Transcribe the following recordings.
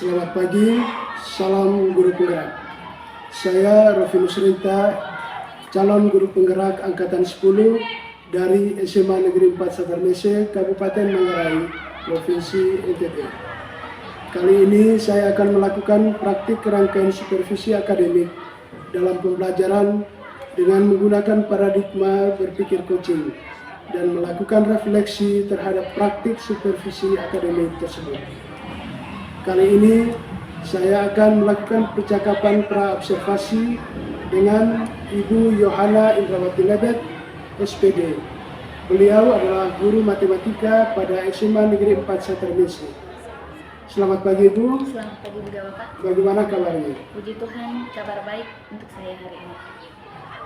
Selamat pagi, salam guru penggerak. Saya Rofi Nusrinta, calon guru penggerak Angkatan 10 dari SMA Negeri 4 Sagarmese, Kabupaten Manggarai, Provinsi NTT. Kali ini saya akan melakukan praktik rangkaian supervisi akademik dalam pembelajaran dengan menggunakan paradigma berpikir coaching dan melakukan refleksi terhadap praktik supervisi akademik tersebut. Kali ini saya akan melakukan percakapan pra-observasi dengan Ibu Yohana Indrawati Lebet, SPD. Beliau adalah guru matematika pada SMA Negeri 4 Sagarmese. Selamat pagi Ibu. Selamat pagi juga Bapak. Bagaimana kabarnya? Puji Tuhan, kabar baik untuk saya hari ini.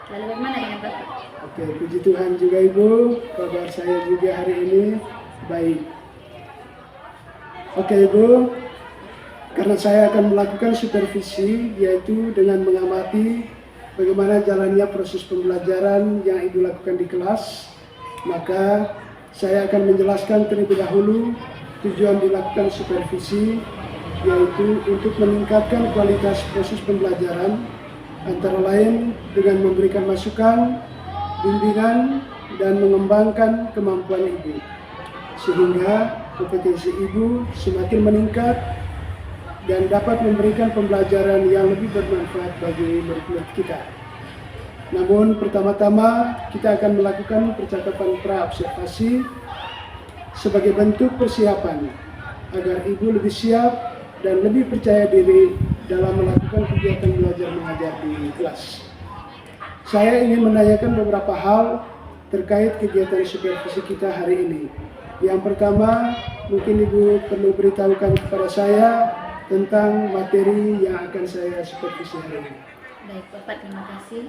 Lalu bagaimana dengan Bapak? Oke, puji Tuhan juga Ibu. Kabar saya juga hari ini baik. Oke Ibu. Karena saya akan melakukan supervisi, yaitu dengan mengamati bagaimana jalannya proses pembelajaran yang Ibu lakukan di kelas, maka saya akan menjelaskan terlebih dahulu tujuan dilakukan supervisi, yaitu untuk meningkatkan kualitas proses pembelajaran, antara lain dengan memberikan masukan, bimbingan, dan mengembangkan kemampuan Ibu, sehingga kompetensi Ibu semakin meningkat dan dapat memberikan pembelajaran yang lebih bermanfaat bagi murid-murid kita. Namun pertama-tama kita akan melakukan percakapan pra-observasi sebagai bentuk persiapan agar Ibu lebih siap dan lebih percaya diri dalam melakukan kegiatan belajar mengajar di kelas. Saya ingin menanyakan beberapa hal terkait kegiatan supervisi kita hari ini. Yang pertama, mungkin Ibu perlu beritahukan kepada saya tentang materi yang akan saya supervisi hari ini. Baik Bapak, terima kasih.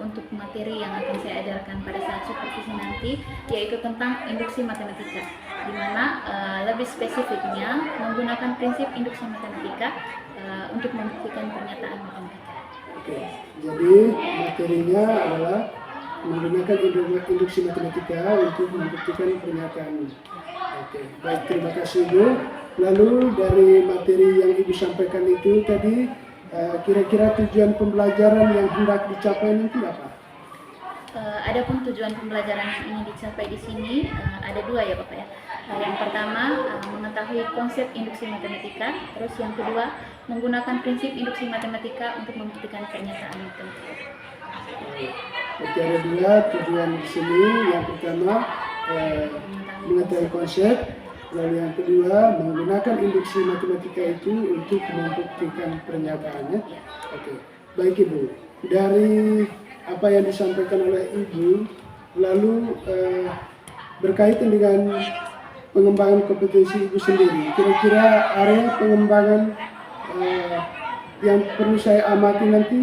Untuk materi yang akan saya ajarkan pada saat supervisi nanti, yaitu tentang induksi matematika, di mana lebih spesifiknya menggunakan prinsip induksi matematika untuk membuktikan pernyataan matematika. Oke, jadi materinya adalah menggunakan induksi matematika untuk membuktikan pernyataan. Oke, baik, terima kasih Ibu. Lalu dari materi yang Ibu sampaikan itu tadi, kira-kira tujuan pembelajaran yang hendak dicapai nanti apa? Adapun tujuan pembelajaran yang ingin dicapai di sini ada dua ya Bapak ya. Yang pertama mengetahui konsep induksi matematika, terus yang kedua menggunakan prinsip induksi matematika untuk membuktikan pernyataan matematika. Oke, ada dua tujuan di sini. Yang pertama mengetahui konsep. Lalu yang kedua, menggunakan induksi matematika itu untuk membuktikan pernyataannya. Oke, baik Ibu. Dari apa yang disampaikan oleh Ibu, lalu berkaitan dengan pengembangan kompetensi Ibu sendiri, kira-kira area pengembangan yang perlu saya amati nanti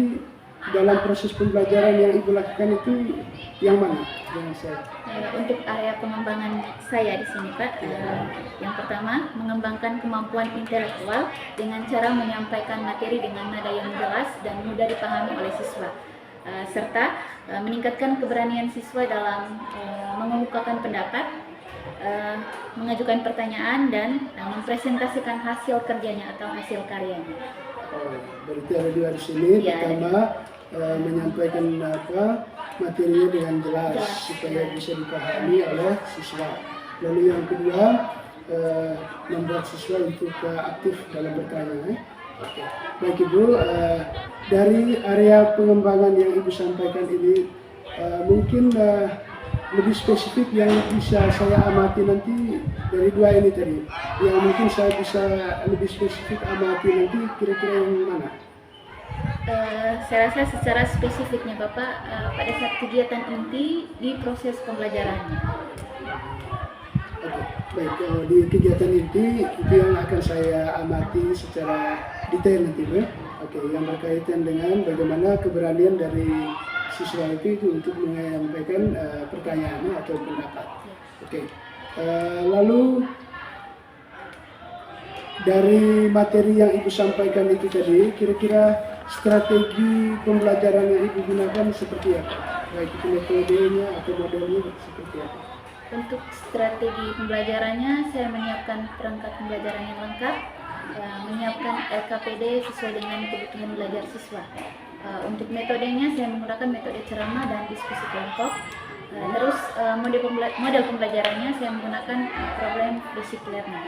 dalam proses pembelajaran yang Ibu lakukan itu yang mana? Untuk area pengembangan saya di sini Pak, yang pertama mengembangkan kemampuan intelektual dengan cara menyampaikan materi dengan nada yang jelas dan mudah dipahami oleh siswa, serta meningkatkan keberanian siswa dalam mengemukakan pendapat, mengajukan pertanyaan, dan mempresentasikan hasil kerjanya atau hasil karyanya. Berarti ada dua di sini. Ya, pertama menyampaikan materinya dengan jelas supaya bisa dipahami oleh siswa. Lalu yang kedua membuat siswa untuk aktif dalam bertanya. Oke. Baik Ibu, dari area pengembangan yang Ibu sampaikan ini mungkin lebih spesifik yang bisa saya amati nanti dari dua ini tadi, yang mungkin saya bisa lebih spesifik amati nanti kira-kira yang mana? Saya rasa secara spesifiknya Bapak pada saat kegiatan inti di proses pembelajarannya. Oke, baik, di kegiatan inti itu yang akan saya amati secara detail nanti Bu. Oke, yang berkaitan dengan bagaimana keberanian dari siswa itu untuk menyampaikan pertanyaannya atau pendapat. Oke, lalu dari materi yang Ibu sampaikan itu tadi, kira-kira strategi pembelajaran yang Ibu gunakan seperti apa? Baik itu metodenya atau modelnya seperti apa? Untuk strategi pembelajarannya, saya menyiapkan perangkat pembelajaran yang lengkap, menyiapkan LKPD sesuai dengan kebutuhan belajar siswa. Untuk metodenya saya menggunakan metode ceramah dan diskusi kelompok. Terus model pembelajarannya saya menggunakan problem based learning.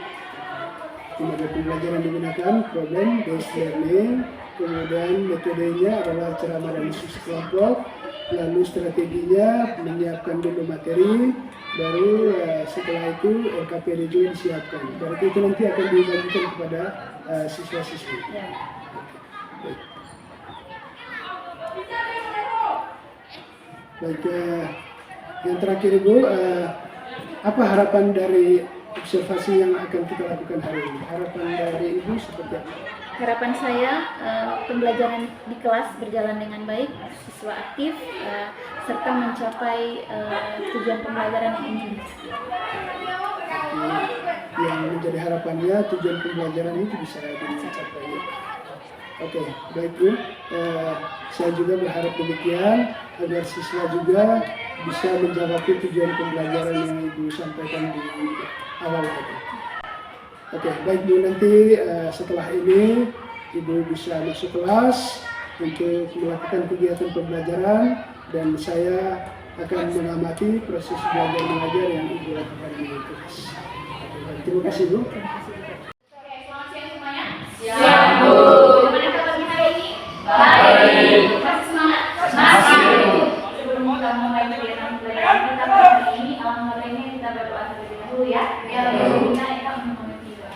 Model pembelajaran digunakan problem based learning, kemudian metodenya adalah ceramah dan diskusi kelompok, lalu strateginya menyiapkan dulu materi, baru setelah itu LKPD juga disiapkan. Berarti itu nanti akan dibagikan kepada siswa-siswi. Ya. Baik, yang terakhir Ibu, apa harapan dari observasi yang akan kita lakukan hari ini? Harapan dari Ibu seperti apa? Harapan saya pembelajaran di kelas berjalan dengan baik, siswa aktif, serta mencapai tujuan pembelajaran yang ingin. Yang menjadi harapannya tujuan pembelajaran itu bisa dicapai. Ya? Oke, baik Bu. Saya juga berharap demikian agar siswa juga bisa menjawab tujuan pembelajaran yang Ibu sampaikan di awal tadi. Oke, baik Bu, nanti setelah ini Ibu bisa masuk kelas untuk melakukan kegiatan pembelajaran dan saya akan mengamati proses belajar mengajar yang Ibu lakukan di kelas. Oke, baik. Terima kasih Bu. Terima kasih juga. Selamat siang semuanya. Siang, Bu. Bagaimana kabarnya hari ini? Baik. Masih semangat? Masih, Bu. Sebelum kita mulai kegiatan pembelajaran kita hari ini, alhamdulillah ini kita berdoa terlebih dahulu ya. Ya, kita akan memenuhi doa.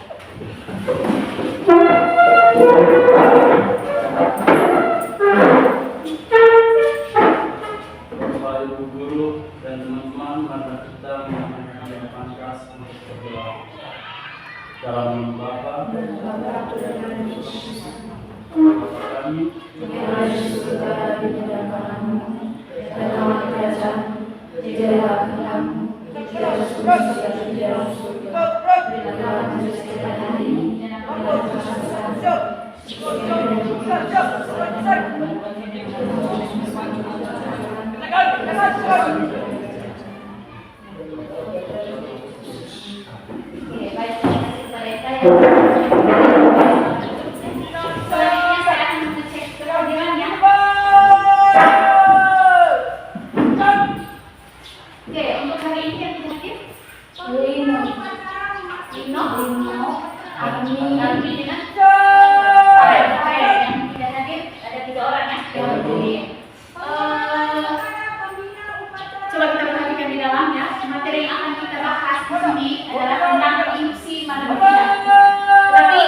Bapak Ibu guru dan teman-teman, mari kita menyampaikan yang pantas untuk berdoa. Dalam nama Bapa dan kami, Oke, baik, terima kasih kepada saya. Selanjutnya saya akan mengecek keterangannya. Oke, untuk hari ini yang hadir Lino, Armi dengan yang tidak hadir ada 3 orang ya. Coba kita perhatikan di dalam ya. Materi yang akan kita bahas di sini adalah tentang induksi matematika. Tapi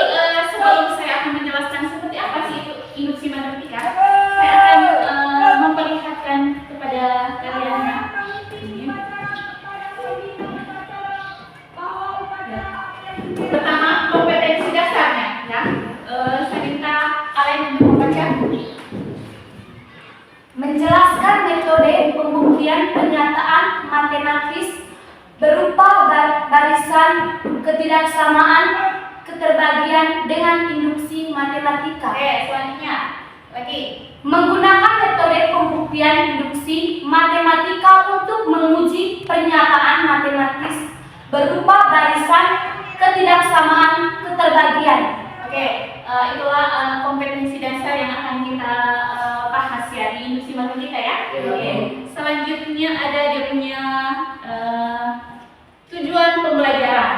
sebelum saya akan menjelaskan seperti apa sih itu induksi matematika, saya akan memperlihatkan kepada kalian ya. Pertama, kompetensi dasarnya ya. Saya minta kalian untuk membaca. Menjelaskan metode pembuktian pernyataan matematis berupa barisan ketidaksamaan keterbagian dengan induksi matematika. Oke, selanjutnya lagi. Menggunakan metode pembuktian induksi matematika untuk menguji pernyataan matematis berupa barisan ketidaksamaan keterbagian. Oke, itulah kompetensi dasar yang akan kita bahas ya di induksi matematika ya. Oke, selanjutnya ada dia punya tujuan pembelajaran.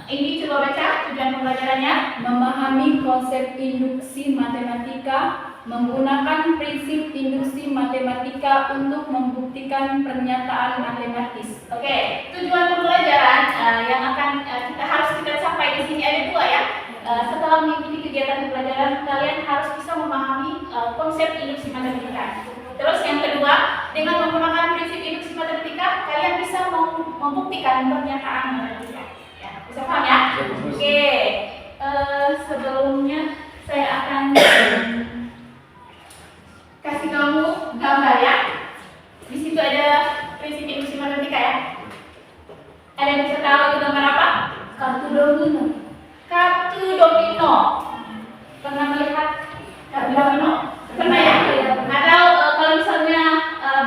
Ini coba baca tujuan pembelajarannya. Memahami konsep induksi matematika, menggunakan prinsip induksi matematika untuk membuktikan pernyataan matematis. Oke, tujuan pembelajaran yang akan kita capai di sini ada 2 ya. Setelah mengikuti kegiatan pembelajaran, kalian harus bisa memahami konsep induksi matematika. Terus yang kedua, dengan menggunakan prinsip induksi matematika, kalian bisa membuktikan pernyataan matematika. Ya, bisa paham ya? Oke, sebelumnya saya akan kasih kamu gambar ya. Di situ ada prinsip induksi matematika ya. Ada yang bisa tahu itu gambar apa? Kartu domino. Kartu domino. Pernah melihat kartu domino? Pernah ya? Atau kalau misalnya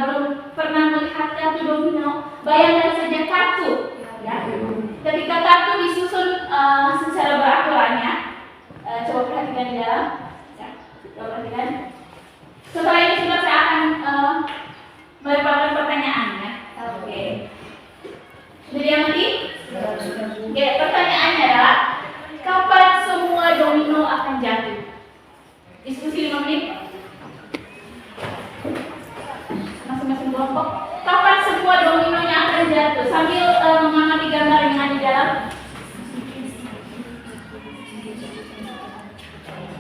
belum pernah melihat kartu domino, bayangkan saja kartu. Ya. Ketika kartu disusun secara beraturannya, Setelah ini sudah saya akan melemparkan pertanyaan ya. Oke. Sudah diamati? Oke, pertanyaannya adalah kapan semua domino akan jatuh? Diskusi 5 menit. Masing-masing kelompok. Kapan semua dominonya akan jatuh? Sambil mengamati gambar yang ada di dalam.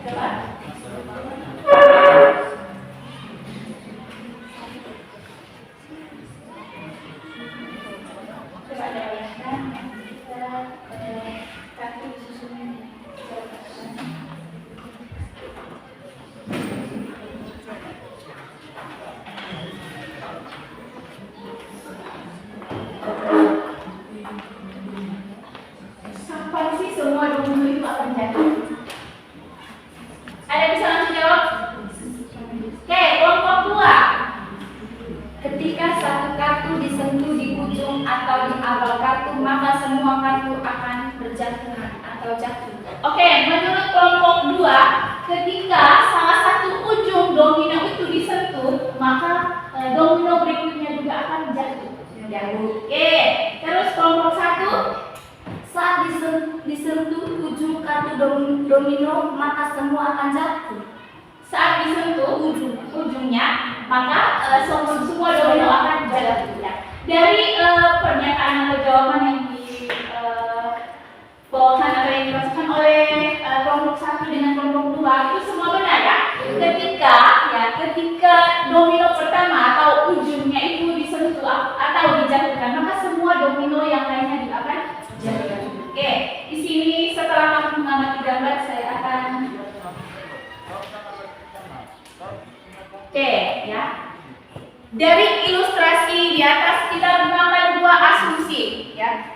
Coba. Coba bayangkan kita kaki disusun. Kapan sih semua domino itu akan jatuh? Ada bisa langsung jawab? Oke, kelompok 2. Ketika satu kartu disentuh di ujung atau di awal kartu, maka semua kartu akan berjatuhan atau jatuh. Oke, menurut kelompok 2, ketika salah satu ujung domino itu disentuh, maka domino berikutnya juga akan jatuh. Oke, terus kelompok 1. Saat disentuh ujung kartu domino, maka semua akan jatuh. Saat disentuh ujungnya, maka semua domino akan jatuh. Dari pernyataan atau jawaban yang di bawahan atau yang dimasukkan oleh kelompok 1 dengan kelompok 2 itu semua benar ya. Ketika domino pertama atau ujungnya itu disentuh atau dijatuhkan, maka semua domino yang lainnya juga akan jatuh. Oke, di sini setelah kamu mengamati gambar, saya akan ya. Dari ilustrasi di atas kita gunakan 2 asumsi ya.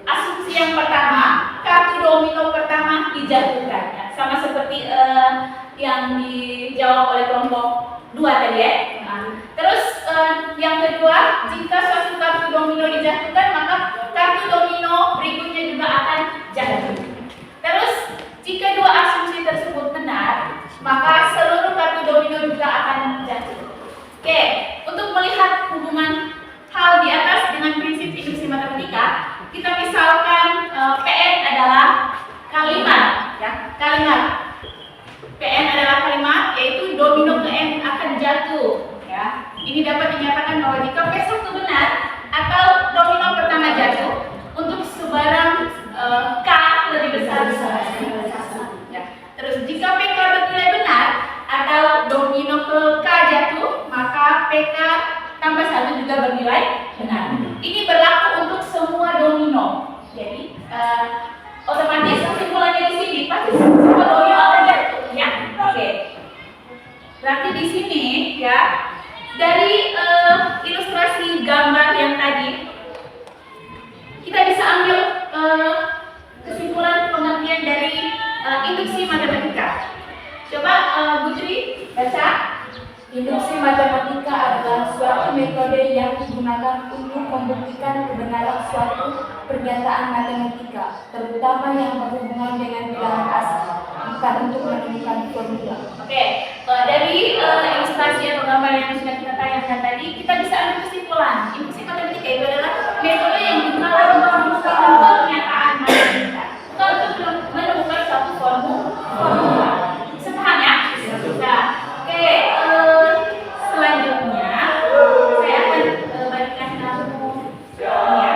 Asumsi yang pertama, kartu domino pertama dijatuhkan ya. Sama seperti yang dijawab oleh kelompok 2 tadi ya. Terus yang kedua, jika suatu kartu domino dijatuhkan, maka kartu domino berikutnya juga akan jatuh. Terus jika 2 asumsi tersebut benar, maka seluruh kartu domino juga akan jatuh. Oke, untuk melihat hubungan hal di atas dengan prinsip induksi matematika, kita misalkan PN adalah kalimat ya, kalimat. PN adalah kalimat, yaitu domino ke N akan jatuh ya. Ini dapat dinyatakan bahwa jika P1 benar atau domino pertama jatuh, untuk sebarang K lebih besar ya. Terus jika PK bernilai benar atau domino ke K jatuh, maka PK tambah 1 juga bernilai benar. Ini berlaku untuk semua domino. Jadi otomatis kesimpulannya di sini pasti semua domino akan jatuh ya. Oke. Berarti di sini ya, dari ilustrasi gambar yang tadi kita bisa ambil kesimpulan pengertian dari induksi matematika. Coba Bu Tri baca. Induksi matematika adalah suatu metode yang digunakan untuk membuktikan kebenaran suatu pernyataan matematika, terutama yang berhubungan dengan bilangan asli, bukan untuk menemukan formula. Oke, dari ilustrasi atau gambar yang sudah kita tayangkan tadi, kita bisa ambil kesimpulan. Induksi matematika itu adalah metode yang digunakan untuk membuktikan pernyataan matematika, bukan untuk menemukan suatu formula. Sepaham ya? Nah, oke. Selanjutnya saya akan berikan kamu ya.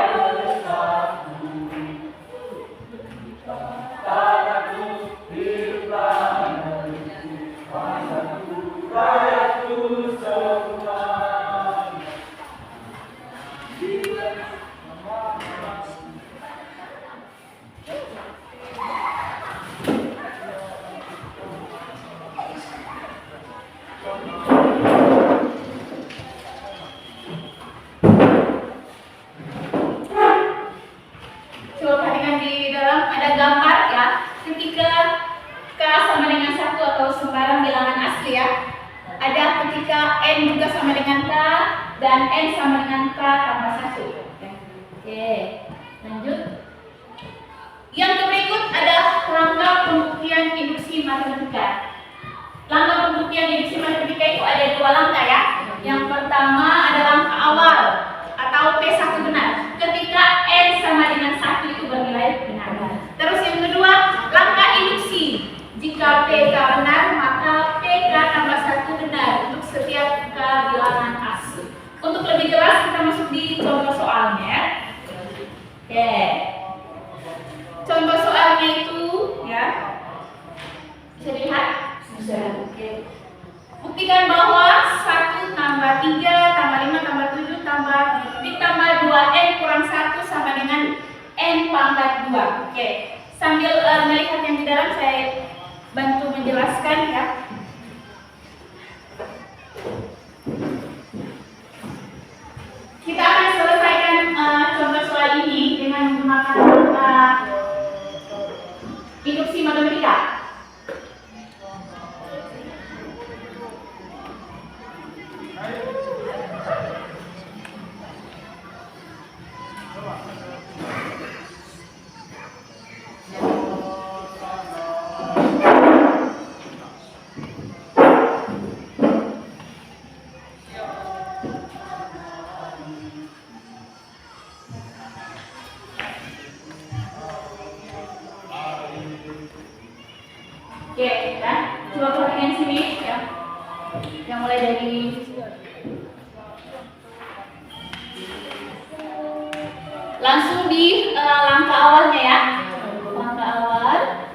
Coba perhatikan di dalam ada gambar ya. Ketika K sama dengan 1 atau sembarang bilangan asli ya. Ada ketika N juga sama dengan K dan N sama dengan K tambah 1. Oke, lanjut. Yang berikut adalah langkah pembuktian induksi matematika. Langkah pembuktian induksi matematika itu itu ada dua langkah ya. Yang pertama ada langkah awal atau P1 benar. Ketika N sama dengan 1 itu bernilai benar. Terus yang kedua, langkah induksi. Jika PK benar, maka PK tambah 1 benar untuk setiap K bilangan asli. Untuk lebih jelas kita masuk di contoh soalnya ya. Oke. Contoh soalnya itu ya. Bisa dilihat? Bisa. Oke. Buktikan bahwa 1 tambah 3 tambah 5 tambah 7 ditambah 2N kurang 1 sama dengan N pangkat 2. Oke. Sambil melihat yang di dalam saya bantu menjelaskan ya. Kita akan selesaikan contoh soal ini dengan menggunakan induksi matematika. Oke, ya. Coba perhatikan sini ya. Yang mulai dari langsung di langkah awalnya ya. Langkah awal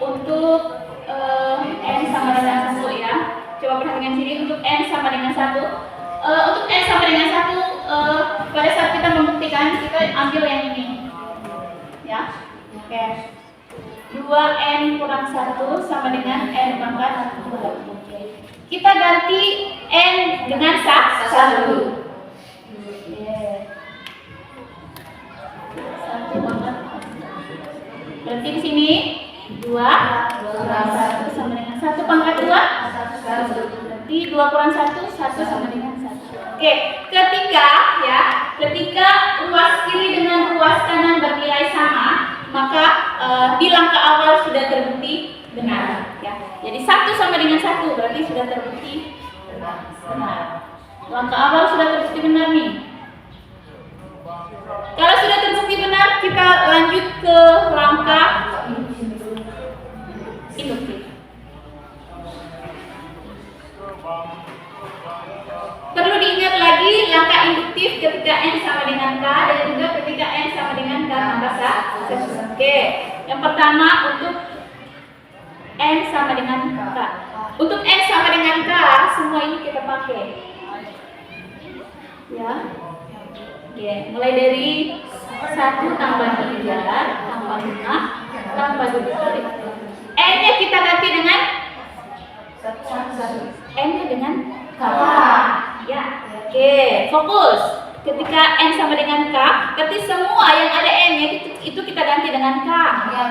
untuk N sama dengan 1 ya. Coba perhatikan sini untuk N sama dengan 1. Untuk N sama dengan 1 pada saat kita membuktikan kita ambil yang ini. Ya. Oke. 2N kurang 1 sama dengan N pangkat 2. Kita ganti N dengan 1. Berarti di sini 2 kurang 1 sama dengan 1 pangkat 2. Berarti 2 kurang 1 sama dengan 1. Oke, ketika ruas kiri dengan ruas kanan bernilai sama, maka di langkah awal sudah terbukti benar ya. Jadi 1 sama dengan 1 berarti sudah terbukti benar. Langkah awal sudah terbukti benar nih. Kalau sudah terbukti benar, kita lanjut ke langkah induktif. Perlu diingat lagi langkah induktif ketika N sama dengan K dan juga ketika N sama dengan K tambah 1. Oke, yang pertama untuk N sama dengan K. Untuk N sama dengan K, semua ini kita pakai. Ya. Oke, mulai dari 1 tambah 3 tambah 5 tambah 7. N-nya kita ganti dengan N-nya dengan K. Ya. Oke, fokus. Ketika N sama dengan K, berarti semua yang ada N-nya itu kita ganti dengan K.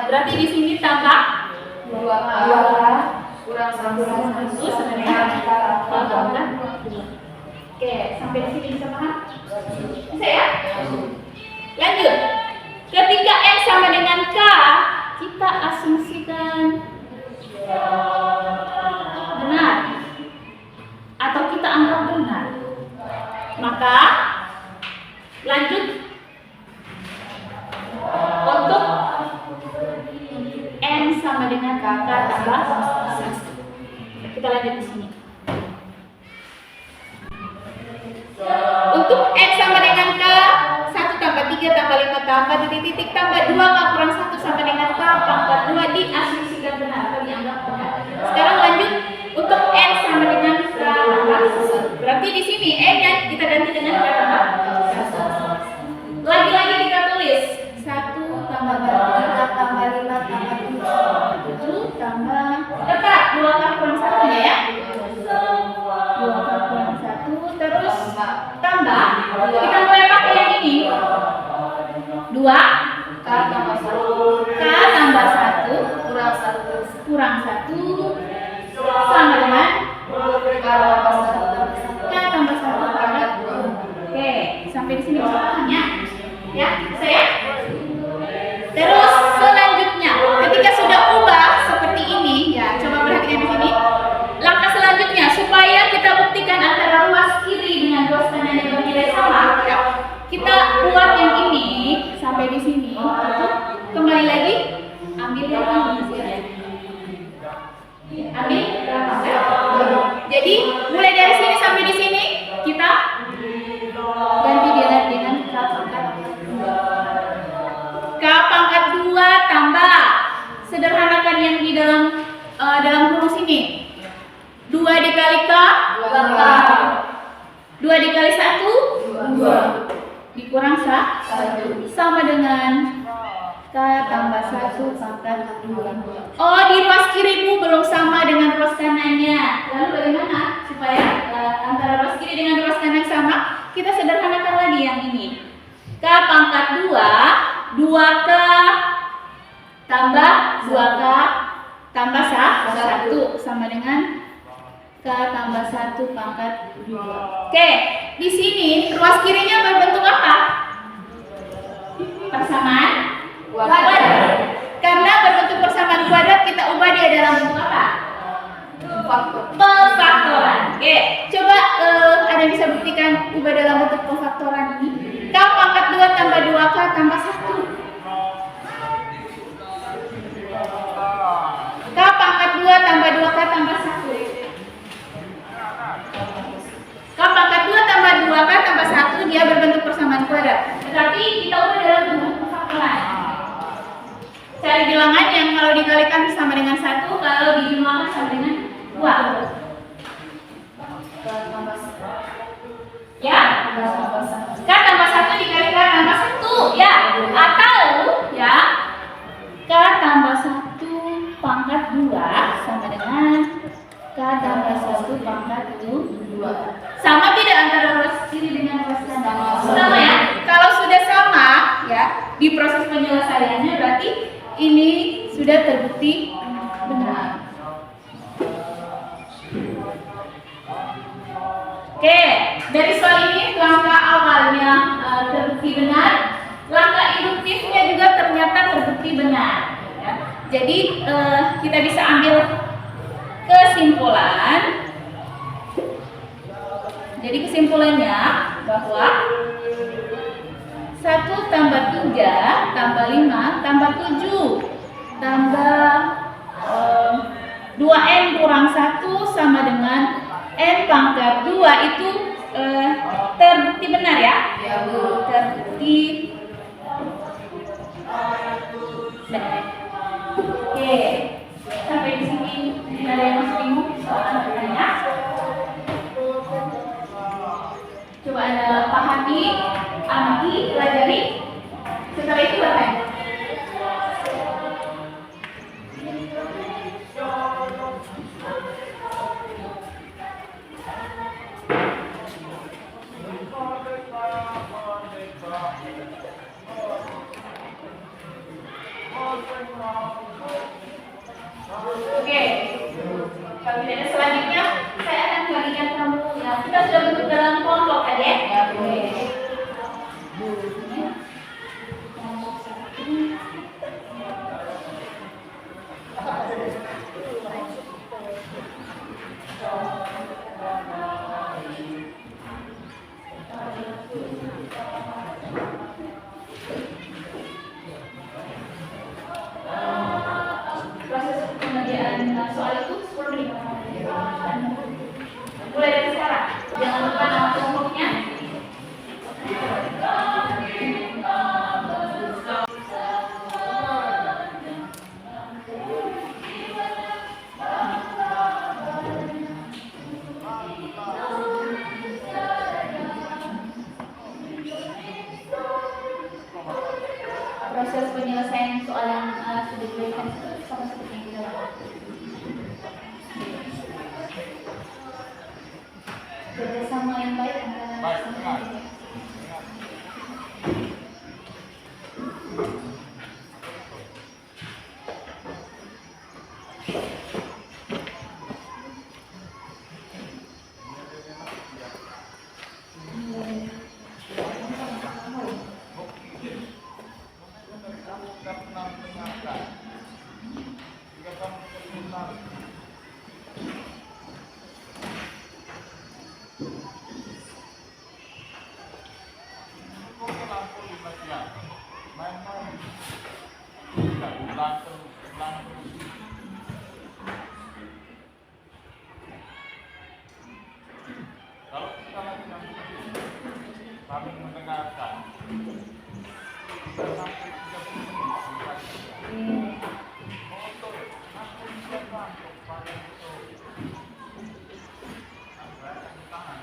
Berarti di sini tambah 2 kurang 1 sama dengan K tambah 2. Oke, sampai di sini bisa paham? Bisa ya? Lanjut. Ketika N sama dengan K, kita asumsikan benar atau kita anggap benar. Maka lanjut untuk N sama dengan K tambah 1. Kita lanjut di sini. Untuk N sama dengan K 1 tambah 3 tambah 5 tambah titik tambah 2 K kurang 1 sama dengan K pangkat 2 diasumsikan benar atau dianggap benar. Sekarang lanjut untuk N sama dengan K tambah 1. Berarti di sini N nya kita ganti dengan K tambah 1. Lagi-lagi kita tulis 1 tambah 3 tambah 5 tambah 7 tambah tepat 2 K kurang 1 nya ya. 2 K kurang 1 terus tambah kita mulai pakai yang ini 2 K tambah 1 K tambah 1 kurang 1 sama dengan K tambah 1 pangkat 2. Oke, sampai di sini bisa paham ya? Ya, bisa ya? Terus selanjutnya ketika sudah ubah seperti ini ya, sampai di sini itu kembali lagi ambil yang ini ya. Ambil pangkat. Jadi mulai dari sini sampai di sini kita ganti dengan K pangkat 2. K pangkat 2 tambah, sederhanakan yang di dalam kurung sini. 2 dikali K 2 dikali 1 2 dikurang 1 sama dengan K tambah 1 pangkat 2. Oh, di ruas kirimu belum sama dengan ruas kanannya. Lalu bagaimana supaya antara ruas kiri dengan ruas kanan sama? Kita sederhanakan lagi yang ini. K pangkat 2 2K tambah 2K tambah 1 sama dengan K tambah 1 pangkat 2. Oke, di sini ruas kirinya berbentuk apa? Persamaan kuadrat. Karena berbentuk persamaan kuadrat, kita ubah dia dalam bentuk apa? Pemfaktoran. Oke, coba ada yang bisa buktikan ubah dalam bentuk pemfaktoran ini? K pangkat 2 tambah 2K tambah 1. K pangkat 2 tambah 2K tambah 1. K pangkat 2 tambah 2K tambah 1, dia berbentuk persamaan kuadrat. Tetapi kita ubah dalam bentuk pemfaktoran. Cari bilangan yang kalau dikalikan sama dengan 1, kalau dijumlahkan sama dengan 2. Ya? K tambah 1 dikalikan tambah 1, ya? Atau ya K tambah 1 pangkat 2 sama dengan K tambah 1 pangkat 2. Sama tidak antara ruas kiri dengan ruas kanan? Sama ya. Kalau sudah sama ya, di proses penyelesaiannya berarti ini sudah terbukti benar. Oke, dari soal ini langkah awalnya terbukti benar, langkah induktifnya juga ternyata terbukti benar. Ya. Jadi kita bisa ambil kesimpulan. Jadi kesimpulannya bahwa 1 tambah 3 tambah 5 tambah 7 tambah 2n kurang 1 sama dengan n pangkat 2 itu terbukti benar ya? Terbukti benar. Oke, sampai di sini ada yang masih bingung soal bertanya? Coba Anda pahami, amati, pelajari. Setelah itu bertanya. Oke, kalau tidak ada selanjutnya, saya akan membagikan kamu ya. Kita sudah bentuk dalam kelompok tadi ya. Proses pengerjaan soal itu 10 menit. Mulai dari sekarang. Jangan lupa nama kelompoknya. Proses penyelesaian soal yang sudah diberikan sama seperti yang kita lakukan. Kerjasama yang baik antara semua. kami mendengarkan sampai 30 menit untuk aku siapa untuk pada itu tangan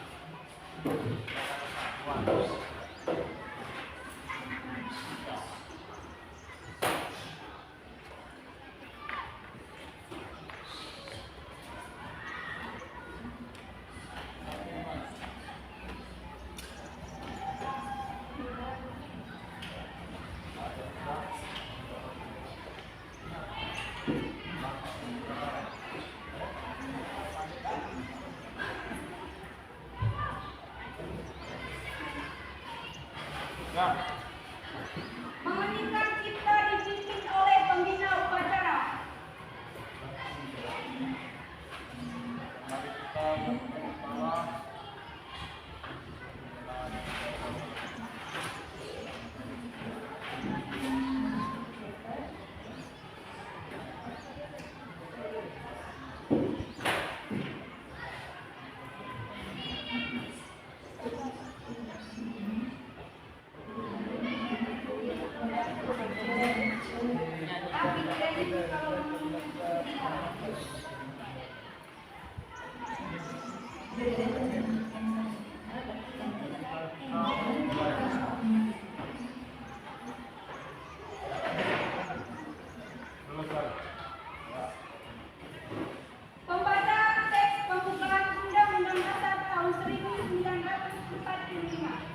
Mengingat kita dipimpin oleh pembina upacara. mari kita bersama Tapi tidak itu kalau pembacaan teks pembukaan Undang-Undang Dasar tahun 1945.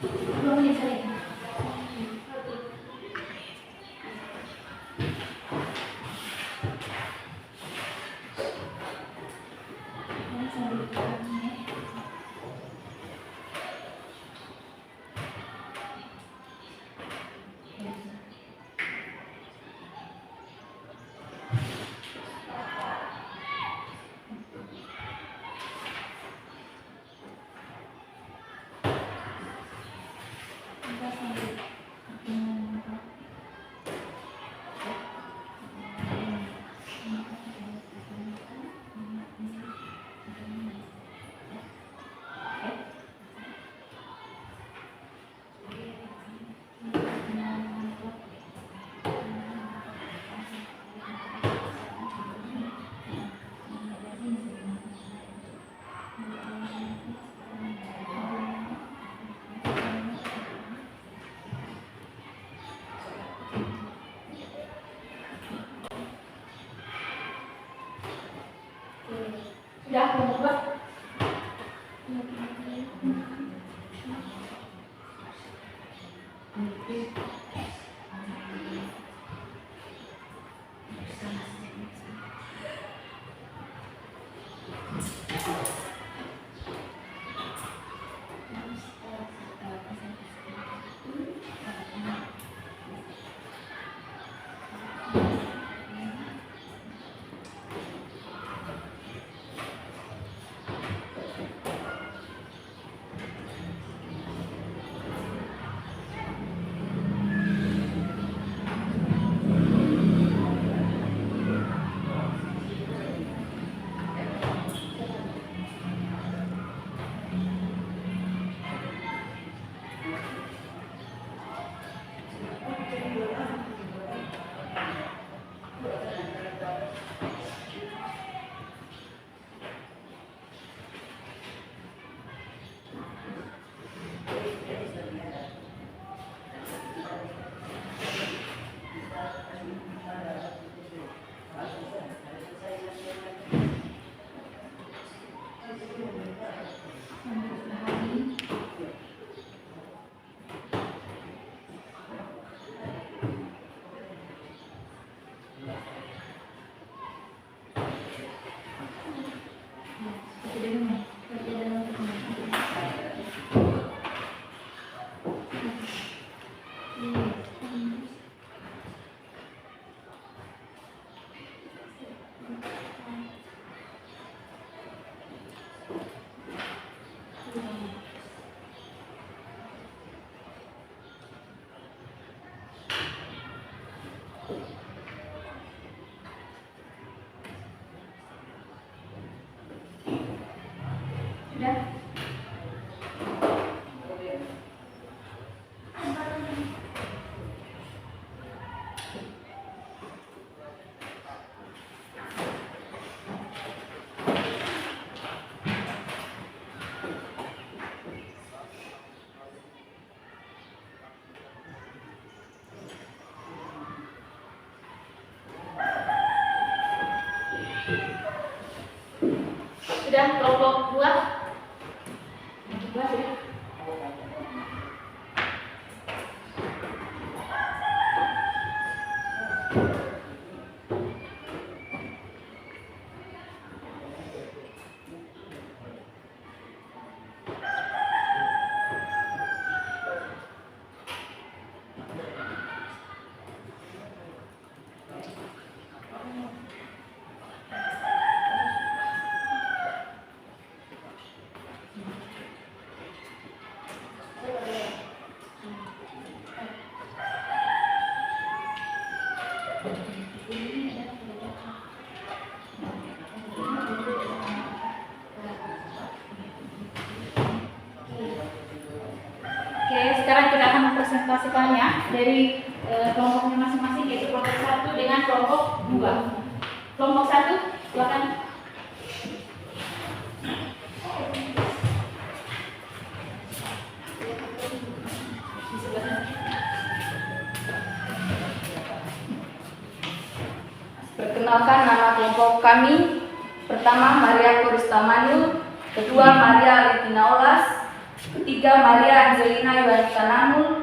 2 menit saja. Sudah kelompok 2. Sudah kelompok 2. Sudah. Oke, sekarang kita akan mempresentasikannya dari kelompoknya masing-masing, yaitu kelompok 1 dengan kelompok 2. Kelompok 1, silakan. Perkenalkan nama kelompok kami. Pertama Maria Koristamanu, kedua Maria Letina Olas, ketiga ketiga Maria Angelina Yohanita Namul,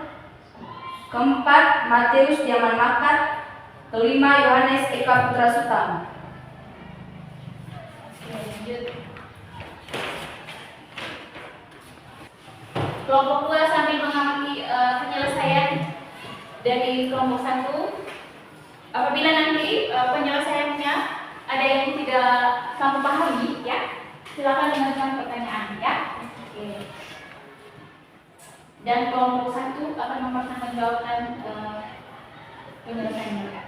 keempat Mateus Diaman Makat, kelima Yohanes Eka Putra Sutama. Oke, lanjut. Kelompok 2 sambil mengamati penyelesaian dari kelompok 1. Apabila nanti penyelesaiannya ada yang tidak kamu pahami, ya, silakan dengarkan pertanyaan, ya. Oke. Dan kelompok 1 akan mempertanggungjawabkan penyelesaian mereka.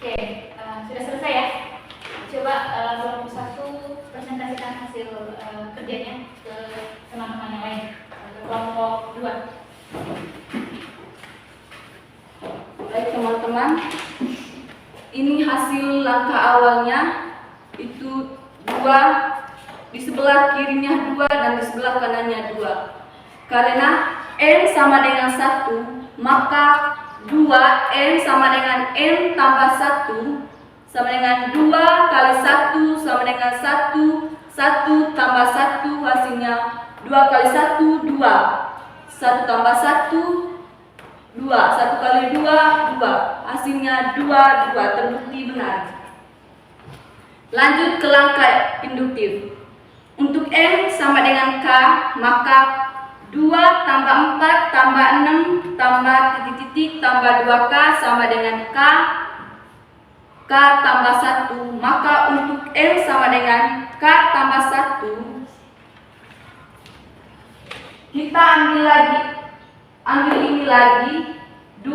Oke, sudah selesai ya. Coba kelompok 1 presentasikan hasil kerjanya ke teman-teman yang lain. Kelompok 2. Baik teman-teman, ini hasil langkah awalnya, itu 2, di sebelah kirinya 2 dan di sebelah kanannya 2. Karena N sama dengan 1, maka 2N sama dengan N tambah 1 sama dengan 2 kali 1 sama dengan 1, 1 tambah 1 hasilnya 2 kali 1, 2, 1 tambah 1, 2, 1 kali 2, 2, hasilnya 2, 2, terbukti benar. Lanjut ke langkah induktif. Untuk N sama dengan K, maka 2 tambah 4 tambah 6 tambah titik-titik tambah 2K sama dengan K, K tambah 1, maka untuk N sama dengan K tambah 1, kita ambil ini lagi, 2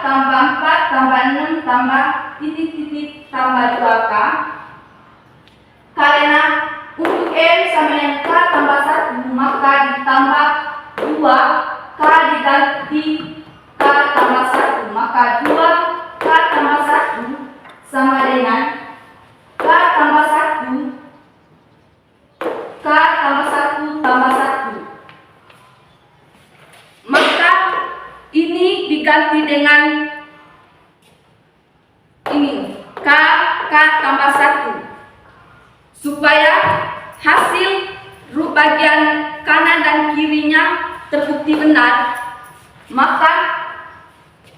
tambah 4 tambah 6 tambah titik-titik tambah 2K, karena untuk N sama dengan K tambah 1, maka ditambah 2, K diganti K tambah 1, maka 2 K tambah 1 sama dengan K tambah 1, K tambah 1 tambah 1. Maka ini diganti dengan ini, K tambah 1, supaya hasil bagian kanan dan kirinya terbukti benar. Maka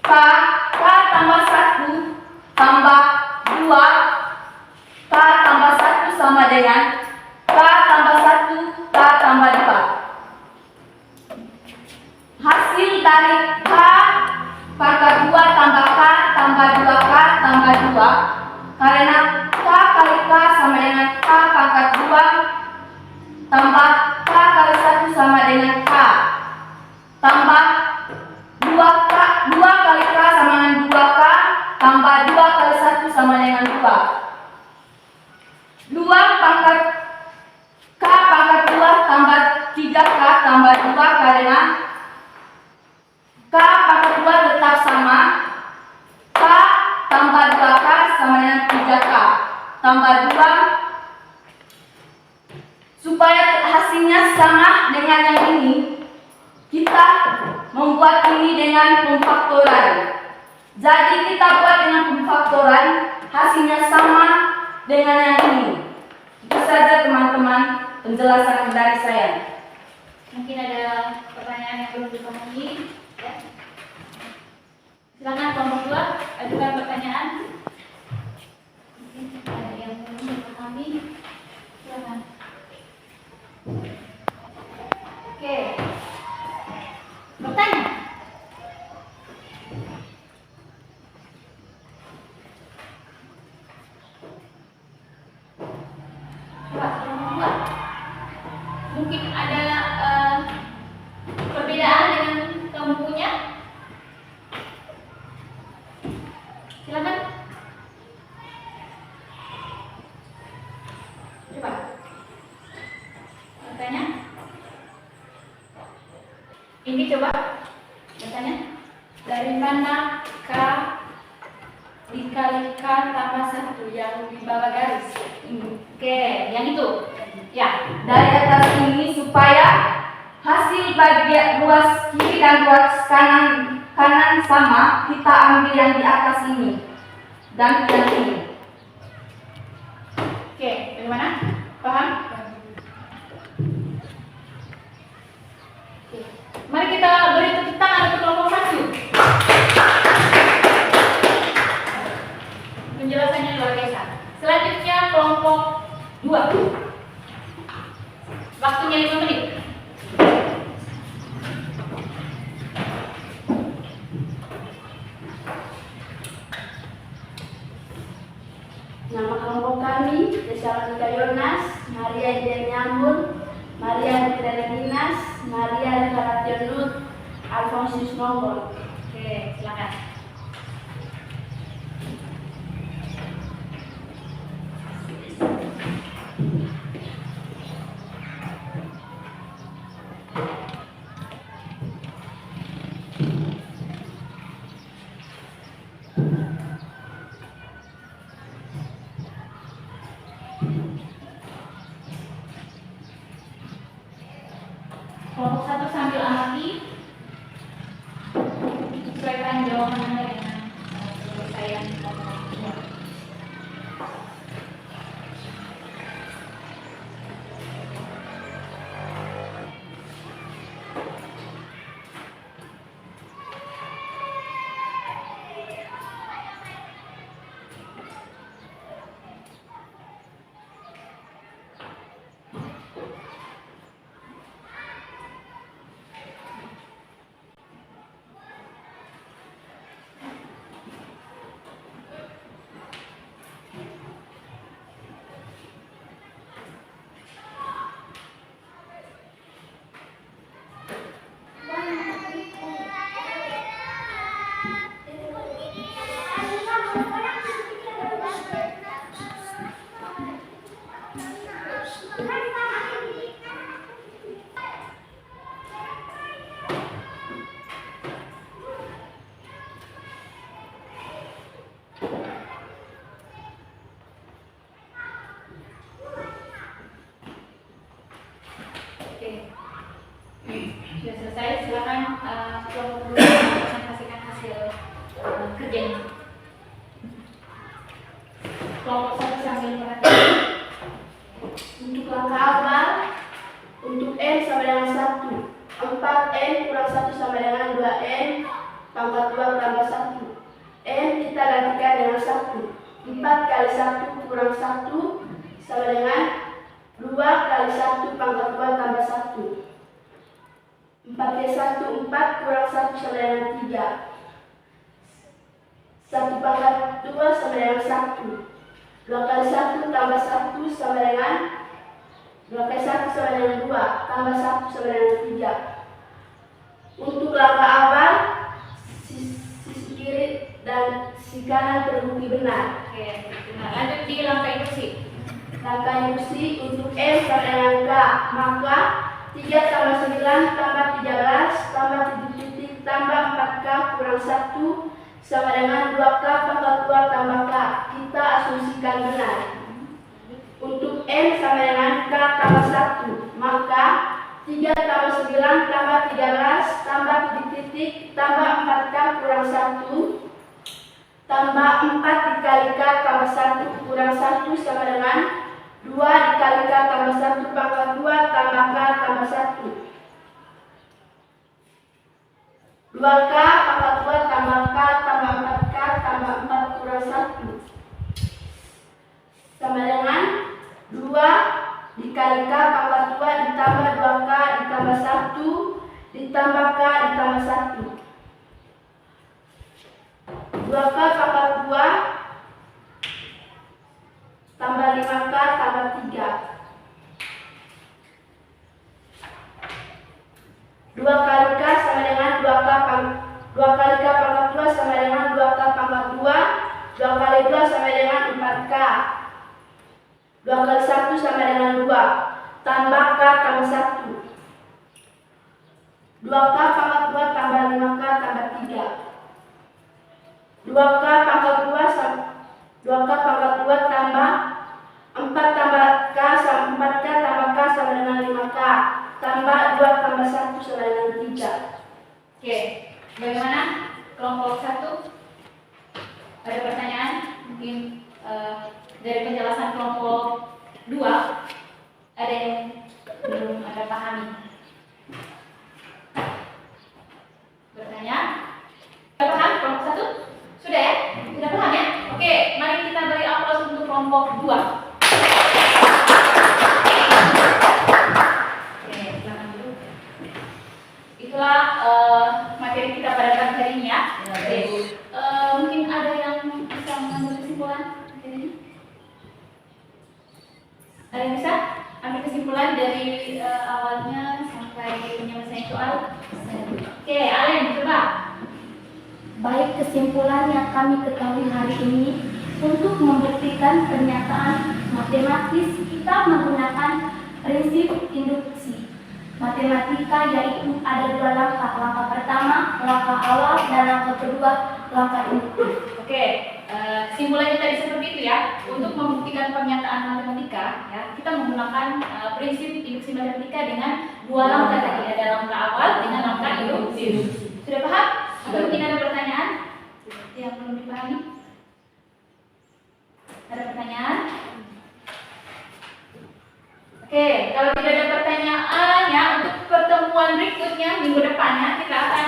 K tambah 1 tambah 2, K tambah 1 sama dengan K tambah 1, K tambah 2. Hasil dari K pangkat 2 tambah K tambah 2K tambah 2, karena K kali K sama dengan K pangkat 2 tambah K kali 1 sama dengan K, tambah 2K, 2 kali K sama dengan 2K, tambah 2 kali 1 sama dengan 2. 2 pangkat K pangkat 2 tambah 3K tambah 2, karena K pangkat 2 tetap sama, K tambah 2K sama dengan 3K, tambah 2, supaya hasilnya sama dengan yang ini, kita membuat ini dengan pemfaktoran. Jadi kita buat dengan pemfaktoran, hasilnya sama dengan yang ini. Itu saja teman-teman penjelasan dari saya. Mungkin ada pertanyaan yang belum dipahami, ya. Silakan kelompok 2 ajukan pertanyaan. Mungkin ada yang belum dipahami, silakan. Oke, bertanya. Coba kelompok 2. Mungkin ada perbedaan dengan kamu punya. Silakan. Ini coba biasanya Dari mana K dikali K tambah 1 yang di bawah garis? oke, yang itu ya. Dari atas ini supaya hasil bagian ruas kiri dan ruas kanan sama, kita ambil yang di atas ini dan yang ini. Oke, bagaimana? Paham? Oke. Mari kita beri tepuk tangan untuk kelompok 1. Penjelasannya luar biasa. Selanjutnya kelompok 2. Waktunya 5 menit. Nama kelompok kami, Desalika Yonas, Maria Iden Nyambun, Maria Iden Dinas, Maria Ration Lut, Alfonsius Nombor. Oke, silakan. Kelompok 1 sambil amati, sesuaikan jawaban Anda dengan penyelesaian kelompok 2. Oke, sudah selesai. Silakan kelompok 2 presentasikan hasil kerjanya. Kelompok 1 sambil perhatian. Untuk langkah awal, untuk N sama dengan 1, 4N kurang 1 sama dengan 2N pangkat 2 tambah 1. N kita gantikan dengan 1. 4 kali 1 kurang 1 sama dengan 2 kali 1 pangkat 2 tambah 1. 4 kali 1, 4 kurang 1 sama dengan 3. 1 pangkat 2 sama dengan 1. 2 kali 1 tambah 1 sama dengan 2 kali 1 sama dengan 2 tambah 1 sama dengan 3. Untuk langkah awal, sisi kiri dan sisi kanan terbukti benar. Oke, benar. Lanjut di langkah induksi. Langkah induksi untuk M sama dengan K, maka 3 tambah 9 tambah 13 tambah 7 titik tambah 4K kurang 1 sama dengan 2K pangkat 2 tambah K. Kita asumsikan benar. Untuk M sama dengan K tambah 1, maka 3 tambah 9 tambah 13 tambah 7 titik tambah 4K kurang 1 tambah 4 dikali K tambah 1 kurang 1 sama dengan 2 dikali K tambah 1 pangkat 2 tambah K tambah 1. 2K pangkat 2 tambah K tambah 4K tambah 4 kurang 1 sama dengan 2 dikali K pangkat 2 ditambah 2K ditambah 1 ditambah K ditambah 1. 2K pangkat 2 tambah 5K tambah 3. 2 kali K sama dengan 2 kali K pangkat 2 sama dengan 2K pangkat 2. 2 kali 2 sama dengan 4K. 2 kali 1 sama dengan 2 tambah K tambah 1. 2K pangkat 2 tambah 5K tambah 3. 2K pangkat 2 tambah 4 tambah K sama 4K tambah K sama dengan 5K tambah 2 tambah 1 sama dengan 3. Oke, bagaimana kelompok 1? Ada pertanyaan? Mungkin dari penjelasan kelompok 2 ada yang belum ada pahami? Bertanya? Sudah paham kelompok 1? Sudah ya? Sudah paham ya? Oke, mari kita beri aplaus untuk kelompok 2. Oke, silakan dulu. Itulah materi kita pada pagi hari ini ya. Oke, mungkin ada yang bisa mengambil kesimpulan materi ini? Ada yang bisa ambil kesimpulan dari awalnya sampai penyelesaian soal? Oke, Alen, coba. Baik, kesimpulan yang kami ketahui hari ini, untuk membuktikan pernyataan matematis kita menggunakan prinsip induksi matematika, yaitu ada 2 langkah. Langkah pertama, langkah awal, dan langkah kedua, langkah induktif. Oke, kesimpulannya tadi seperti itu ya. Untuk membuktikan pernyataan matematika, ya, kita menggunakan prinsip induksi matematika dengan 2 langkah tadi. Ada langkah awal dengan langkah induktif. Sudah paham? Atau mungkin ada pertanyaan yang belum dipahami? Ada pertanyaan? Oke, kalau tidak ada pertanyaan ya, untuk pertemuan berikutnya minggu depannya kita akan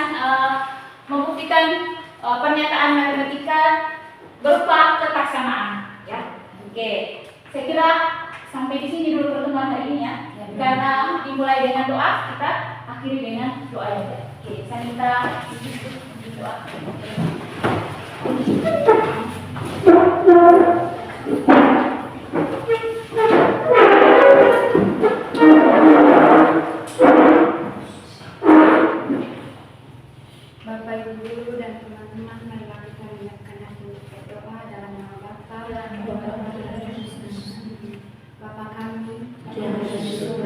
membuktikan pernyataan matematika berupa ketaksamaan ya. Oke, saya kira sampai di sini dulu pertemuan hari ini ya. Karena dimulai dengan doa, kita akhiri dengan doa juga. Oke, saya minta doa. Bapak, Ibu guru dan teman-teman, marilah kita menyiapkan hati berdoa dalam nama Bapa dan Bapa kami yang ada di surga,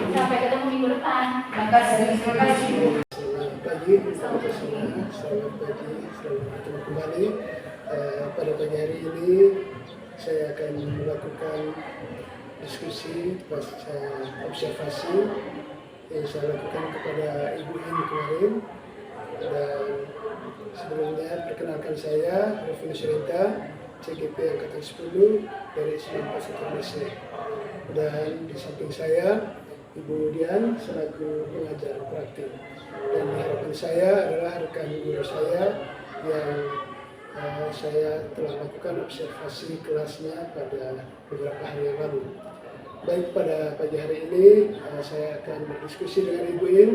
Sampai ketemu minggu depan. Terima kasih. Selamat pagi, selamat bertemu kembali. Pada pagi hari ini saya akan melakukan diskusi pasca observasi yang saya lakukan kepada Ibu In kemarin. Dan sebelumnya perkenalkan saya Rufus Renta, CGP Angkatan 10 dari Islam Indonesia. Dan di samping saya Ibu Dian selaku pengajar praktik. Dan harapan saya adalah rekan guru saya yang saya telah lakukan observasi kelasnya pada beberapa hari yang lalu. Baik, pada pagi hari ini saya akan berdiskusi dengan Ibu In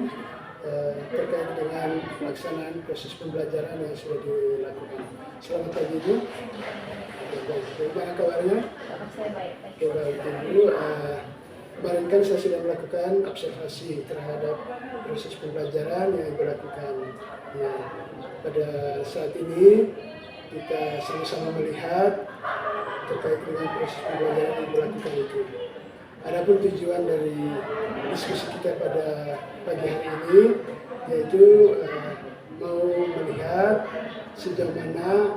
terkait dengan pelaksanaan proses pembelajaran yang sudah dilakukan. Selamat pagi Ibu. Bagaimana kabarnya? Saya baik. Baik Ibu. Kemarin kan saya sudah melakukan observasi terhadap proses pembelajaran yang dilakukan. Ya, pada saat ini kita sama-sama melihat terkait dengan proses pembelajaran yang dilakukan itu. Adapun tujuan dari diskusi kita pada pagi hari ini yaitu mau melihat sejauh mana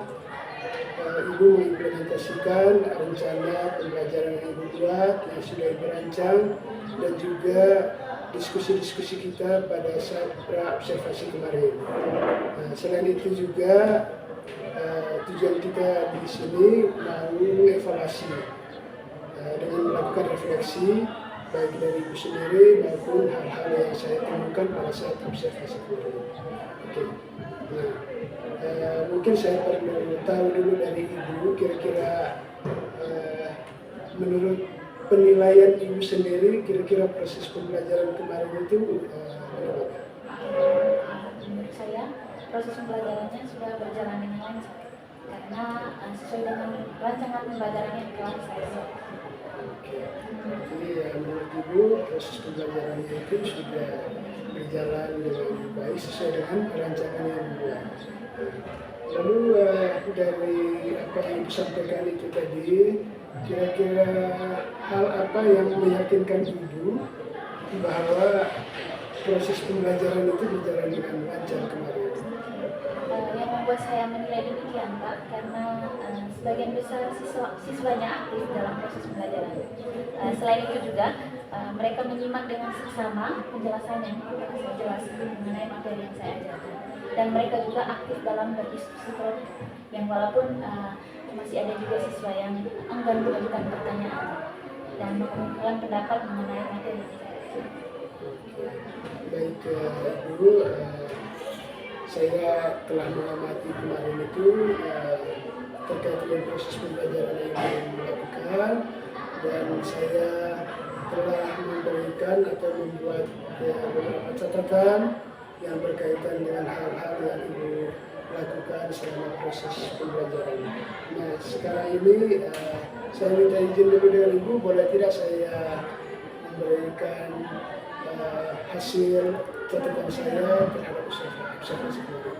Ibu mengimplementasikan rencana pembelajaran yang Ibu buat, yang sudah Ibu rancang, dan juga diskusi-diskusi kita pada saat pra-observasi kemarin. Selain itu juga tujuan kita di sini mau evaluasi dengan melakukan refleksi baik dari Ibu sendiri maupun hal-hal yang saya temukan pada saat observasi kemarin. Oke. Mungkin saya perlu tahu dulu dari Ibu, kira-kira menurut penilaian Ibu sendiri, kira-kira proses pembelajaran kemarin itu bagaimana? Menurut saya proses pembelajarannya sudah berjalan dengan lancar. karena sesuai dengan rancangan pembelajaran yang telah saya buat. Jadi ya, menurut Ibu proses pembelajarannya itu sudah berjalan dengan baik sesuai dengan rancangan yang dibuat. Lalu dari apa yang disampaikan itu tadi, kira-kira hal apa yang meyakinkan Ibu bahwa proses pembelajaran itu berjalan dengan lancar kemarin? Yang membuat saya menilai demikian, Pak, karena sebagian besar siswanya aktif dalam proses pembelajaran. Selain itu juga mereka menyimak dengan seksama penjelasan yang telah saya jelaskan mengenai materi yang saya ajarkan, dan mereka juga aktif dalam berdiskusi kelompok, yang walaupun masih ada juga siswa yang enggan mengajukan pertanyaan dan mengumpulkan pendapat mengenai materi yang saya ajarkan. Baik Ibu, saya telah mengamati kemarin itu terkait dengan proses pembelajaran yang dilakukan, dan saya telah memberikan atau membuat beberapa catatan yang berkaitan dengan hal-hal yang Ibu lakukan selama proses pembelajaran. Nah, sekarang ini saya minta izin dulu dengan Ibu, boleh tidak saya memberikan hasil catatan saya terhadap observasi kemarin.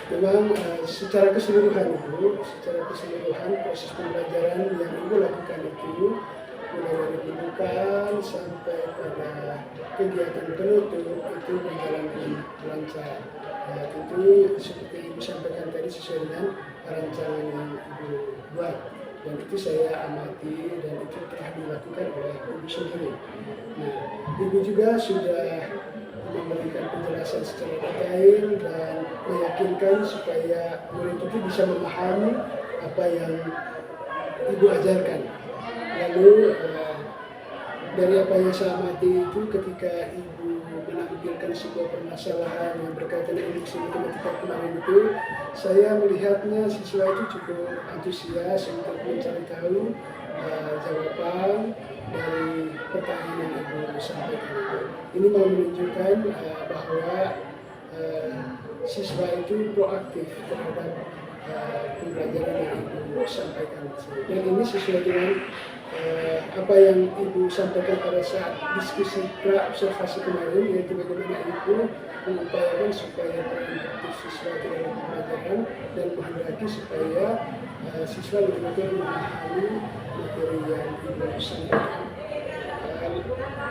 Memang secara keseluruhan Ibu, secara keseluruhan proses pembelajaran yang Ibu lakukan itu mulai dari pembukaan sampai pada kegiatan penutup itu berjalan dengan lancar. Tentu seperti Ibu sampaikan tadi sesuai dengan rancangan yang Ibu buat, dan itu saya amati dan itu telah dilakukan oleh Ibu sendiri. Nah, Ibu juga sudah memberikan penjelasan secara detail dan meyakinkan supaya murid itu bisa memahami apa yang Ibu ajarkan. Lalu dari apa yang saya amati itu, ketika Ibu menampilkan sebuah permasalahan yang berkaitan dengan induksi matematika kemarin itu, saya melihatnya siswa itu cukup antusias untuk mencari tahu jawaban dari pertanyaan yang Ibu sampaikan. Ini mau menunjukkan bahwa siswa itu proaktif terhadap pembelajaran yang Ibu sampaikan. Dan ini sesuai dengan apa yang Ibu sampaikan pada saat diskusi pra-observasi kemarin, yaitu bagaimana Ibu mengupayakan supaya peran aktif siswa dalam pembelajaran dan menghendaki supaya siswa betul-betul memahami materi yang Ibu sampaikan.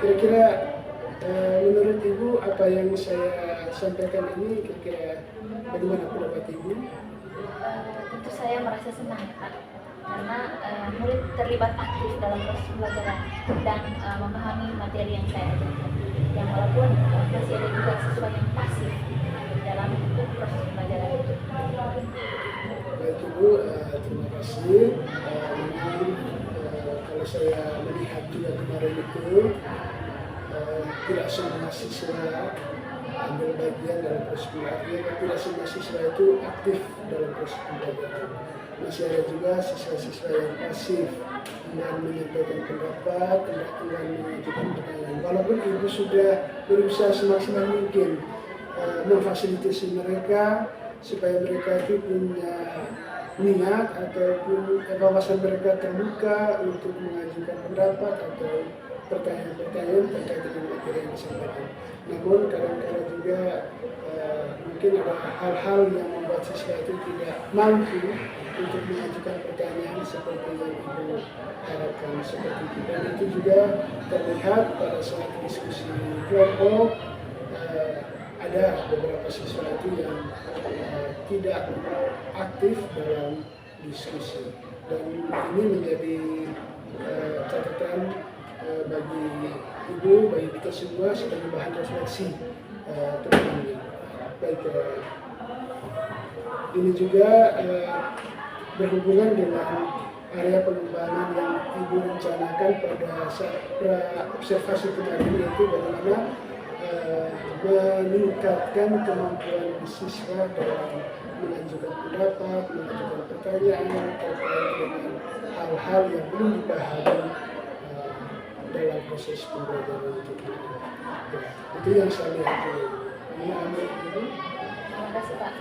Kira-kira menurut Ibu apa yang saya sampaikan ini, kira-kira bagaimana pendapat Ibu? Tentu saya merasa senang, Pak, karena murid terlibat aktif dalam proses pembelajaran dan memahami materi yang saya ajarkan. Yang walaupun masih ada juga siswa yang pasif dalam proses pembelajaran itu. Baik Ibu, terima kasih. Memang kalau saya melihat juga kemarin itu tidak semua siswa ambil bagian dalam proses pembelajaran, tidak semua siswa itu aktif dalam proses pembelajaran. Masih ada juga siswa-siswa yang pasif dan menyampaikan pendapat, tidak mengajukan pertanyaan. Walaupun Ibu sudah berusaha semaksimal mungkin memfasilitasi mereka supaya mereka itu punya niat ataupun wawasan mereka terbuka untuk mengajukan pendapat atau pertanyaan-pertanyaan terkait dengan materi yang disampaikan. Namun kadang-kadang juga mungkin ada hal-hal yang membuat siswa itu tidak mampu untuk mengajukan pertanyaan seperti yang Ibu harapkan seperti itu. Dan itu juga terlihat pada saat diskusi kelompok, ada beberapa siswa itu yang tidak aktif dalam diskusi, dan ini menjadi catatan bagi Ibu, bagi kita semua sebagai bahan refleksi terutama. Baik, ini juga berhubungan dengan area pengembangan yang Ibu rencanakan pada saat observasi kemarin, yaitu bagaimana meningkatkan kemampuan siswa dalam mengajukan pendapat, mengajukan pertanyaan terkait dengan hal-hal yang belum dipahami dalam proses pembelajaran itu. Ya, itu yang saya lihat. Terima kasih Pak.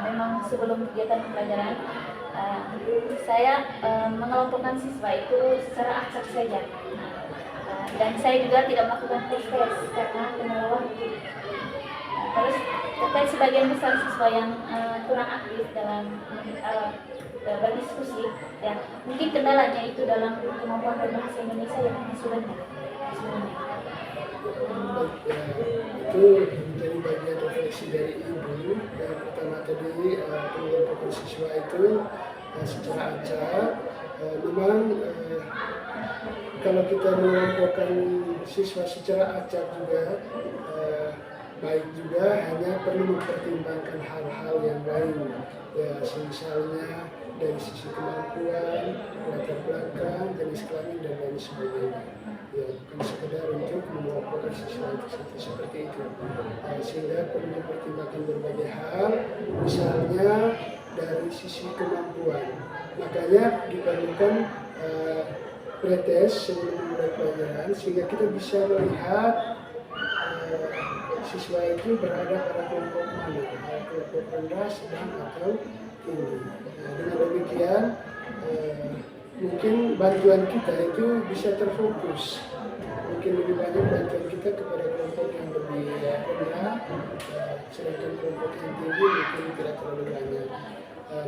Memang sebelum kegiatan pembelajaran saya mengelompokkan siswa itu secara acak saja. Dan saya juga tidak melakukan tes karena kendala waktu. Terus terkait sebagian besar siswa yang kurang aktif dalam berdiskusi, ya mungkin kendalanya itu dalam kemampuan berbahasa Indonesia yang sudah Itu menjadi bagian refleksi dari ibu. Yang pertama tadi pengelompokan siswa itu secara acak. Memang kalau kita mengelompokkan siswa secara acak juga baik juga, hanya perlu mempertimbangkan hal-hal yang lain, ya misalnya dari sisi kemampuan, latar belakang, jenis kelamin dan lain sebagainya. Ya, bukan sekedar untuk mengelompokkan siswa itu seperti itu. Sehingga perlu mempertimbangkan berbagai hal, misalnya dari sisi kemampuan. Makanya diperlukan pretest sebelum memulai pelajaran, sehingga kita bisa melihat siswa itu berada pada kelompok mana, kelompok rendah, sedang atau tinggi. Dengan demikian mungkin bantuan kita itu bisa terfokus. Mungkin lebih banyak bantuan kita kepada kelompok yang lebih rendah, sedangkan kelompok yang tinggi mungkin tidak terlalu banyak.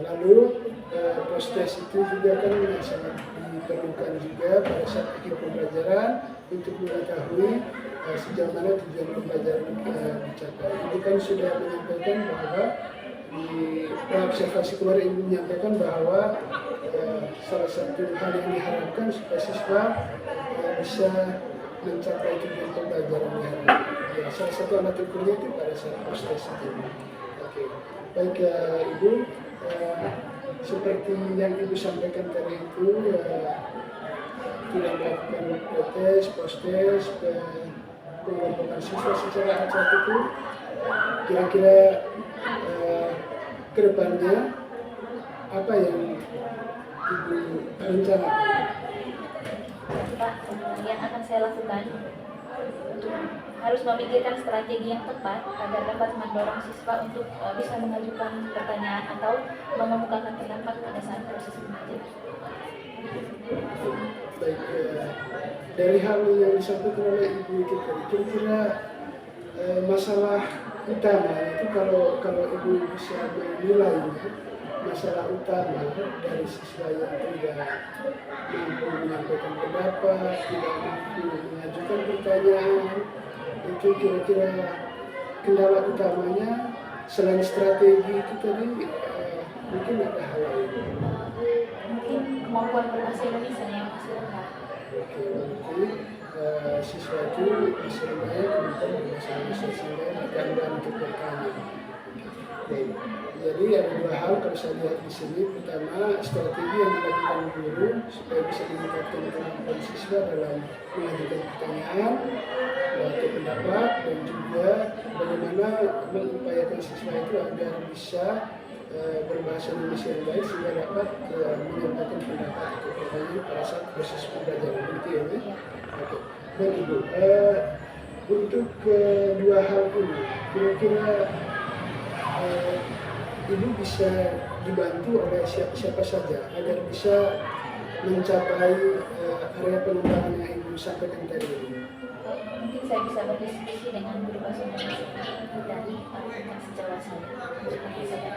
Lalu proses itu juga kan sangat diperlukan juga pada saat akhir pembelajaran untuk mengetahui sejauh mana tujuan pembelajaran dicapai. Ibu kan sudah menyampaikan bahwa di observasi kemarin Ibu menyampaikan bahwa salah satu hal yang diharapkan supaya siswa bisa mencapai tujuan pembelajaran yang ya, salah satu alat ukurnya itu pada saat proses itu. Oke, baik Ibu. Seperti yang Ibu sampaikan tadi itu tidak melakukan pretest, post-test, pengelompokan siswa secara acak itu, kira-kira ke depannya apa yang Ibu rencanakan? Pak, yang akan saya lakukan harus memikirkan strategi yang tepat agar dapat mendorong siswa untuk bisa mengajukan pertanyaan atau mengemukakan pendapat pada saat proses pembelajaran. Baik, dari hal yang disampaikan oleh Ibu itu tadi, kira-kira masalah utama itu kalau Ibu bisa menilai masalah utama dari siswa yang tidak mampu menyampaikan pendapat, tidak mampu mengajukan pertanyaan, itu kira-kira kendala utamanya selain strategi itu tadi mungkin ada hal lain. Mungkin kemampuan berbahasa Indonesia yang masih rendah. Oke, mungkin siswa itu masih rendah kemampuan berbahasa Indonesia sehingga bergangguan untuk bertanya. Oke. Jadi ada dua hal kalau saya lihat di sini. Pertama, strategi yang dilakukan guru supaya bisa meningkatkan kemampuan siswa dalam mengajukan pertanyaan atau pendapat, dan juga bagaimana mengupayakan siswa itu agar bisa berbahasa Indonesia yang baik sehingga dapat menyampaikan pendapat atau pertanyaan pada saat proses pembelajaran. Begitu ya, Bu? Oke. Baik Ibu, untuk kedua hal ini, kira-kira Ibu bisa dibantu oleh siapa saja agar bisa mencapai area pengembangan yang Ibu sampaikan tadi. Mungkin saya bisa berdiskusi dengan guru bahasa Indonesia dari Universitas Jawa saya. Seperti saya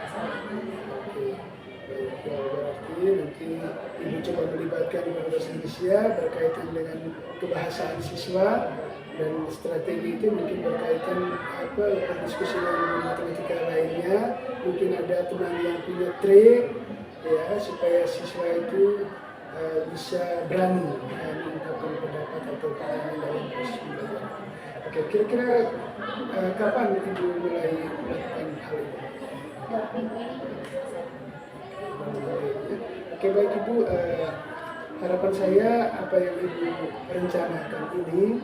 Berarti nanti Ibu coba melibatkan guru bahasa Indonesia berkaitan dengan kebahasaan siswa, dan strategi itu mungkin berkaitan berdiskusi dengan guru matematika lainnya. Mungkin ada teman yang punya trik ya supaya siswa itu bisa berani mengungkapkan pendapat atau pertanyaan dalam proses pembelajaran. Oke, kira-kira kapan Ibu mulai melakukan hal ini? minggu ini. Oke, baik Ibu, harapan saya apa yang Ibu rencanakan ini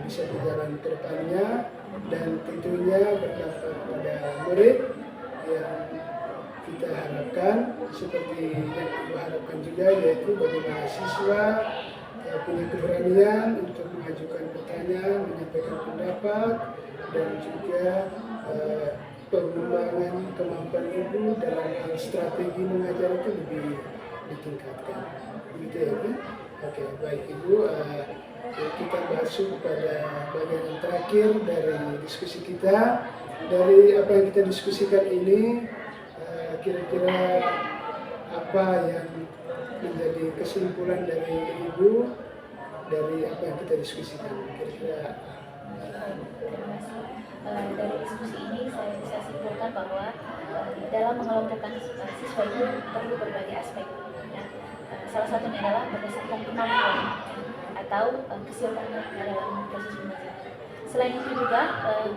bisa berjalan ke depannya, dan tentunya berdampak pada murid yang kita harapkan seperti yang Ibu harapkan juga, yaitu bagaimana siswa punya keberanian untuk mengajukan pertanyaan, menyampaikan pendapat, dan juga pengembangan kemampuan ibu dalam hal strategi mengajar itu lebih ditingkatkan. Begitu ya, Bu? Oke, baik Ibu. Kita masuk pada bagian yang terakhir dari diskusi kita. Dari apa yang kita diskusikan ini, kira-kira apa yang menjadi kesimpulan dari Ibu dari apa yang kita diskusikan? Kira-kira dari diskusi ini saya bisa simpulkan bahwa dalam mengelompokkan siswa itu perlu berbagai aspek. Ya. Salah satunya adalah berdasarkan kemampuan atau kesiapannya dalam proses belajar. Selain itu juga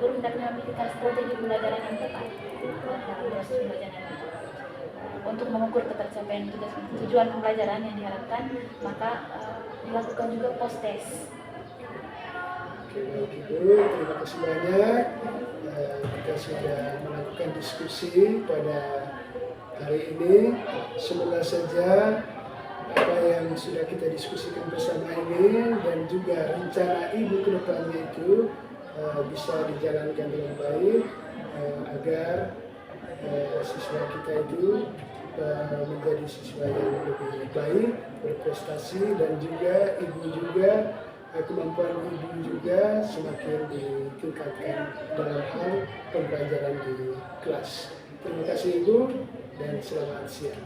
guru hendaknya memiliki strategi pembelajaran yang tepat dalam proses pembelajaran itu. Untuk mengukur ketercapaian tujuan pembelajaran yang diharapkan, maka dilakukan juga post-test. Oke, baik Ibu, terima kasih banyak. Kita sudah melakukan diskusi pada hari ini. Semoga saja apa yang sudah kita diskusikan bersama ini dan juga rencana Ibu ke depannya itu bisa dijalankan dengan baik agar siswa kita itu menjadi siswa yang lebih baik, berprestasi, dan juga Ibu juga kemampuan Ibu juga semakin ditingkatkan dalam hal pembelajaran di kelas. Terima kasih Ibu dan selamat siang.